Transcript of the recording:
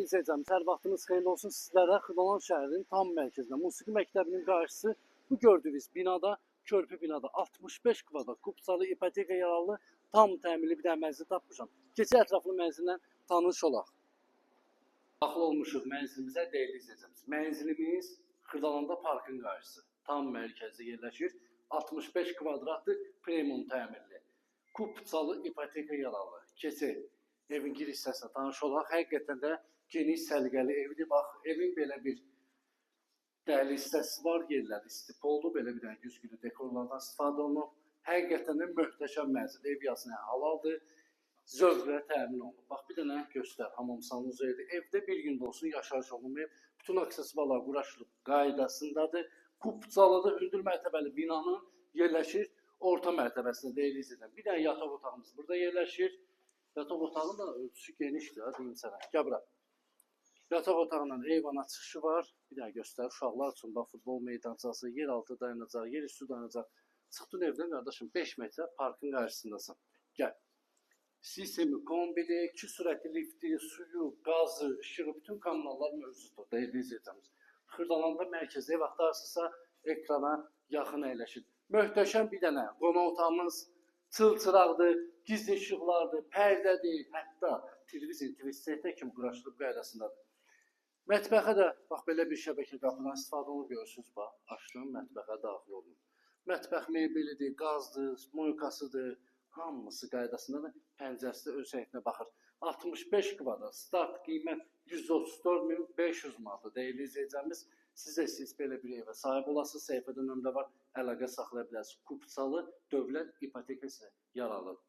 izləyəcəm. Hər vaxtınız xeyirli olsun sizlərə. Xırdalan şəhərinin tam mərkəzində Musiqi Məktəbinin qarşısı bu gördüyünüz binada, körpü binada 65 kvadrat kupsalı ipoteka yararlı tam təmirli bir dənə mənzil tapmışam. Keçək ətraflı mənzillə tanış olaq. Daxil olmuşuq mənzilimizə, dəyərli izləyəcəyimiz. Mənzilimiz Xırdalanda parkın qarşısı. Tam mərkəzdə yerləşir. 65 kvadratlı premium təmirli. Kupsalı ipoteka yararlı. Keçək. Evin giriş hissəsinə tanış olaq. Həqiqətən də geniş, səliqəli evdir. Bax, evin belə bir dəyərli hissəsi var, yerləri istif oldu. Belə bir dənə güzgülü dekorlardan istifadə olunub. Həqiqətən də möhtəşəm mənzil. Ev yazına halaldır. Zövqlə təmin olunub. Bax, bir dənə göstər. Hamamsanın üzəridir. Evdə bir gün olsun yaşayış olunmayıb. Bütün aksesuarlar quraşılıb qaydasındadır. Kupsalıda hündür mərtəbəli binanın yerləşir orta mərtəbəsində deyil izləyən. Bir dənə yataq otağımız burada yerləşir. Yataq otağının da ölçüsü genişdir, deyim sənə. Gəl bura. Yataq otağının eyvana çıxışı var. Bir dənə göstər, uşaqlar üçün bax, futbol meydancası, yer altı dayanacaq, yer üstü dayanacaq. Çıxdın evdən qardaşım 5 metrə parkın qarşısındasın. Gəl. Sistemi, kombili, 2 sürətli lifti, suyu, qazı, işığı, bütün kanallar mövcuddur, deyil izləyəcəyimiz. Xırdalanda mərkəzi ev axtarsınızsa ekrana yaxın əyləşir. Möhtəşəm bir dənə qonaq otağımız çılçıraqdır, gizli işıqlardır, pərdədir, hətta televizyon, TV-sətə kimi quraşdırıb qaydasındadır. Mətbəxə də bax belə bir şəbəkə qapıdan istifadə olunur, görürsünüz bax, açdım, mətbəxə daxil olun. Mətbəx mebelidir, qazdır, moykasıdır, hamısı qaydasındadır, pəncərəsi öz həyətinə baxır. 65 kvadrat, start qiymət 134.500 manatdır, deyil izləyəcəyimiz. Siz də siz belə bir evə sahib olasınız, səhifədə nömrə var, əlaqə saxlaya bilərsiniz. Kupsalı dövlət ipotekası yararlıdır.